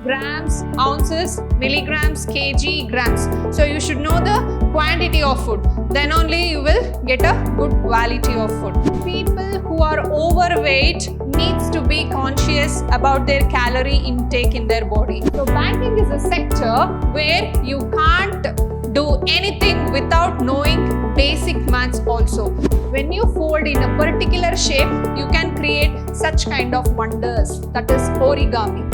grams, ounces, milligrams, kg, grams. So you should know the quantity of food. Then only you will get a good quality of food. People who are overweight needs to be conscious about their calorie intake in their body. So banking is a sector where you can't do anything without knowing basic maths also. When you fold in a particular shape, you can create such kind of wonders, that is origami.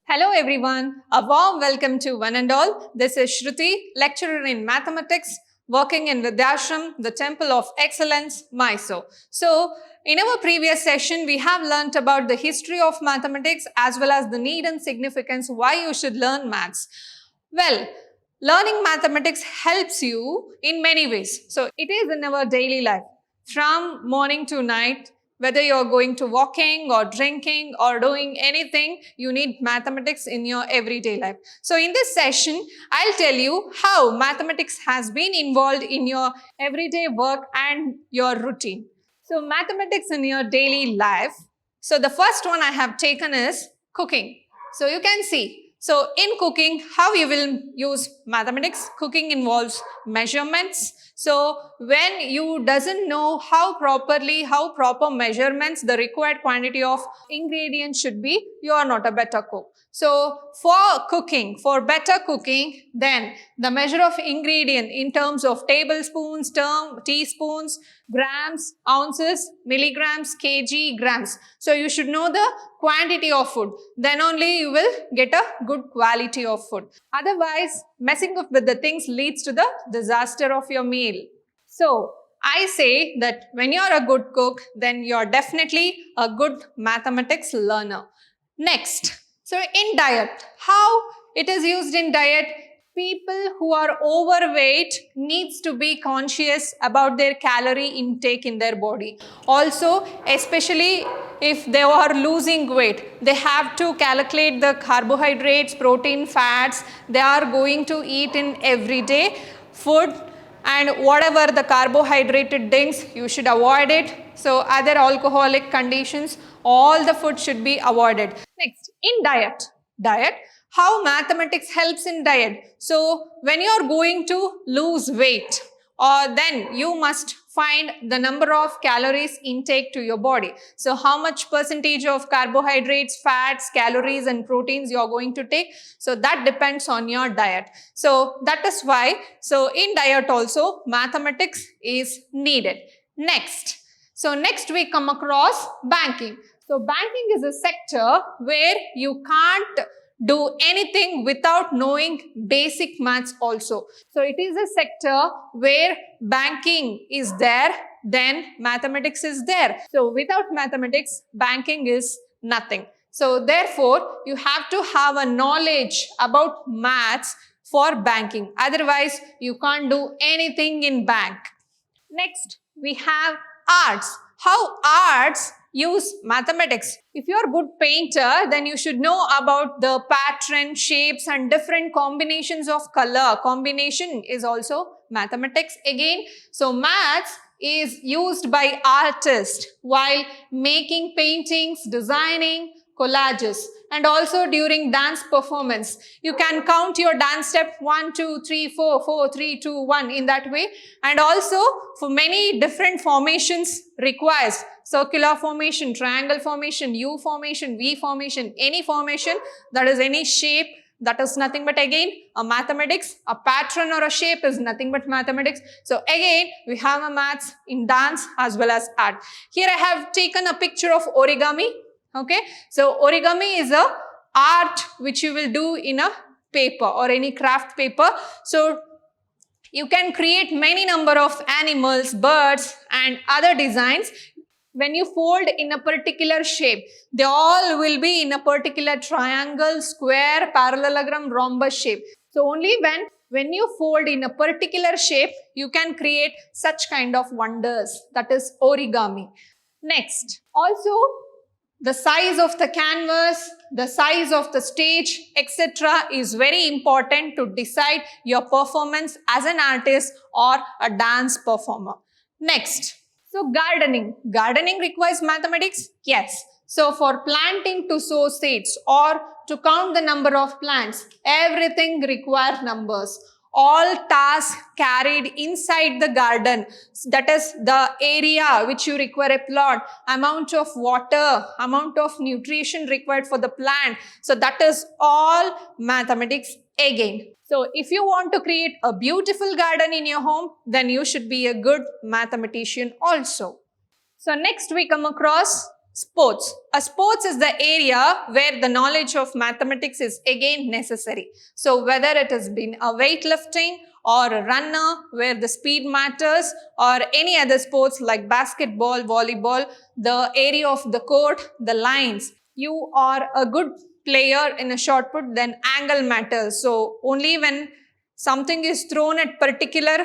Hello everyone, a warm welcome to one and all. This is Shruti, lecturer in mathematics, working in Vidhyaashram, the Temple of Excellence, Mysore. So, in our previous session, we have learnt about the history of mathematics as well as the need and significance why you should learn maths. Well, learning mathematics helps you in many ways. So, it is in our daily life, from morning to night. Whether you're going to walking or drinking or doing anything, you need mathematics in your everyday life. So in this session, I'll tell you how mathematics has been involved in your everyday work and your routine. So mathematics in your daily life. So the first one I have taken is cooking. So you can see. So in cooking, how you will use mathematics? Cooking involves measurements. So when you doesn't know how proper measurements, the required quantity of ingredients should be, you are not a better cook. So for better cooking, then the measure of ingredient in terms of tablespoons, teaspoons, grams, ounces, milligrams, kg, grams. So you should know the quantity of food. Then only you will get a good quality of food. Otherwise, messing up with the things leads to the disaster of your meal. So I say that when you're a good cook, then you're definitely a good mathematics learner. Next. So in diet, how it is used in diet? People who are overweight needs to be conscious about their calorie intake in their body. Also, especially if they are losing weight, they have to calculate the carbohydrates, protein, fats they are going to eat in everyday food, and whatever the carbohydrated things, you should avoid it. So other alcoholic conditions, all the food should be avoided. Next, in diet, how mathematics helps in diet. So when you are going to lose weight, then you must find the number of calories intake to your body. So how much percentage of carbohydrates, fats, calories and proteins you are going to take. So that depends on your diet. So that is why, so in diet also mathematics is needed. Next. So next we come across banking. So banking is a sector where you can't do anything without knowing basic maths also. So it is a sector where banking is there, then mathematics is there. So without mathematics, banking is nothing. So therefore, you have to have a knowledge about maths for banking. Otherwise, you can't do anything in bank. Next, we have arts. How arts use mathematics. If you are a good painter, then you should know about the pattern, shapes and different combinations of color. Combination is also mathematics again. So maths is used by artists while making paintings, designing, collages, and also during dance performance. You can count your dance step 1, 2, 3, 4, 4, 3, 2, 1 in that way. And also for many different formations requires circular formation, triangle formation, U formation, V formation, any formation that is any shape, that is nothing but again a mathematics. A pattern or a shape is nothing but mathematics. So again we have a maths in dance as well as art. Here I have taken a picture of origami. Okay, so origami is a art which you will do in a paper or any craft paper. So you can create many number of animals, birds and other designs. When you fold in a particular shape, they all will be in a particular triangle, square, parallelogram, rhombus shape. So only when you fold in a particular shape, you can create such kind of wonders, that is origami. Next, also the size of the canvas, the size of the stage, etc. is very important to decide your performance as an artist or a dance performer. Next, So gardening. Gardening requires mathematics? Yes. So for planting to sow seeds or to count the number of plants, everything requires numbers. All tasks carried inside the garden, that is the area which you require a plot, amount of water, amount of nutrition required for the plant. So that is all mathematics again. So if you want to create a beautiful garden in your home, then you should be a good mathematician also. So next we come across sports. A sports is the area where the knowledge of mathematics is again necessary. So whether it has been a weightlifting or a runner where the speed matters, or any other sports like basketball, volleyball, the area of the court, the lines. You are a good player in a shot put, then angle matters. So only when something is thrown at particular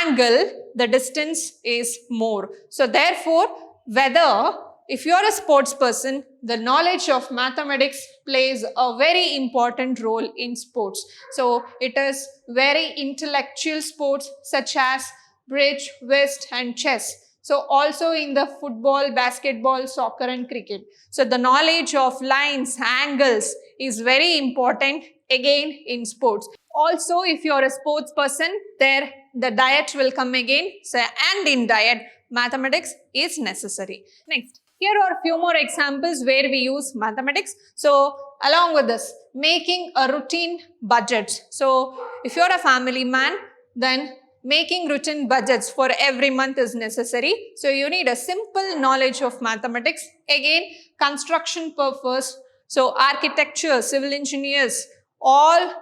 angle, the distance is more. So therefore, whether if you are a sports person, the knowledge of mathematics plays a very important role in sports. So it is very intellectual sports such as bridge, whist and chess. So also in the football, basketball, soccer and cricket. So the knowledge of lines, angles is very important again in sports. Also, if you are a sports person, there the diet will come again. So, and in diet, mathematics is necessary. Next, here are a few more examples where we use mathematics. So, along with this, making a routine budget. So, if you are a family man, then making routine budgets for every month is necessary. So, you need a simple knowledge of mathematics. Again, construction purpose. So, architecture, civil engineers, all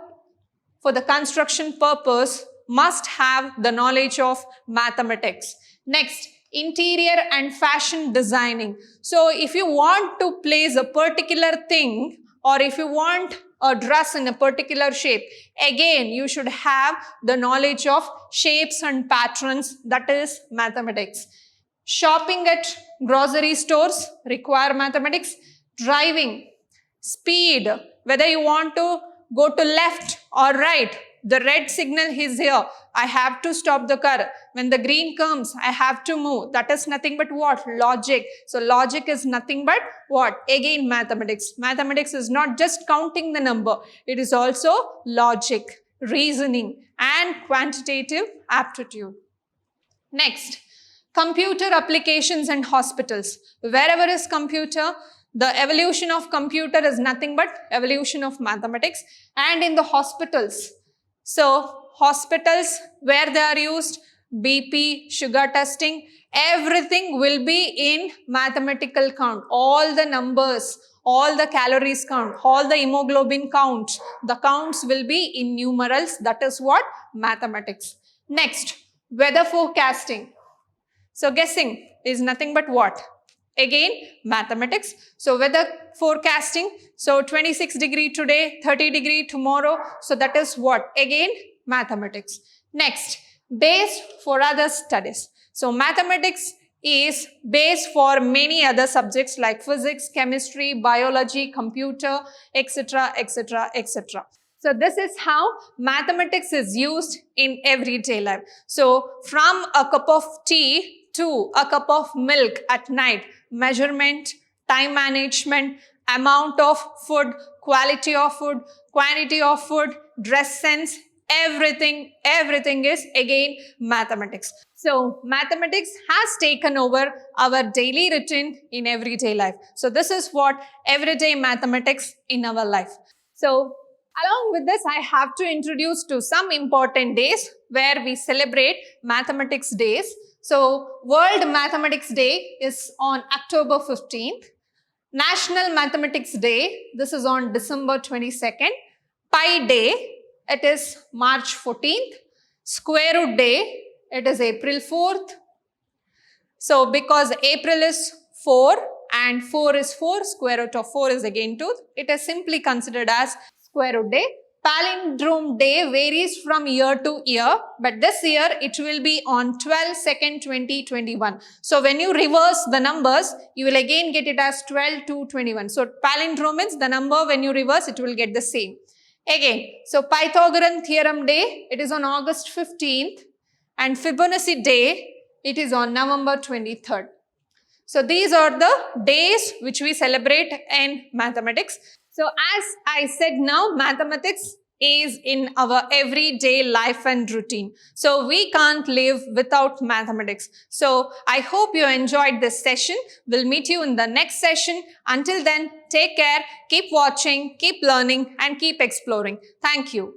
for the construction purpose must have the knowledge of mathematics. Next, interior and fashion designing. So if you want to place a particular thing, or if you want a dress in a particular shape, again you should have the knowledge of shapes and patterns, that is mathematics. Shopping at grocery stores require mathematics. Driving, speed, whether you want to go to left or right, the red signal is here, I have to stop the car. When the green comes, I have to move. That is nothing but what? Logic. So logic is nothing but what? Again mathematics. Mathematics is not just counting the number. It is also logic, reasoning and quantitative aptitude. Next, computer applications and hospitals. Wherever is computer, the evolution of computer is nothing but evolution of mathematics. And in the hospitals, so hospitals where they are used, BP, sugar testing, everything will be in mathematical count. All the numbers, all the calories count, all the hemoglobin counts, the counts will be in numerals. That is what? Mathematics. Next, weather forecasting. So guessing is nothing but what? Again, mathematics. So weather forecasting, so 26 degree today, 30 degree tomorrow. So that is what? Again, mathematics. Next, base for other studies. So mathematics is base for many other subjects like physics, chemistry, biology, computer, etc., etc., etc. So this is how mathematics is used in everyday life. So from a cup of tea to a cup of milk at night, measurement, time management, amount of food, quality of food, quantity of food, dress sense, everything is again mathematics. So mathematics has taken over our daily routine in everyday life. So this is what everyday mathematics in our life. So along with this, I have to introduce to some important days where we celebrate mathematics days. So World Mathematics Day is on October 15th. National Mathematics Day, this is on December 22nd. Pi Day, it is March 14th. Square Root Day, it is April 4th. So because April is 4 and 4 is 4, square root of 4 is again 2. It is simply considered as Square Root Day. Palindrome Day varies from year to year, but this year it will be on 12/2/2021. So when you reverse the numbers, you will again get it as 12/2/21. So palindrome means the number when you reverse, it will get the same. Again, so Pythagorean Theorem Day, it is on August 15th, and Fibonacci Day, It is on November 23rd. So these are the days which we celebrate in mathematics. So as I said now, mathematics is in our everyday life and routine. So we can't live without mathematics. So I hope you enjoyed this session. We'll meet you in the next session. Until then, take care, keep watching, keep learning, and keep exploring. Thank you.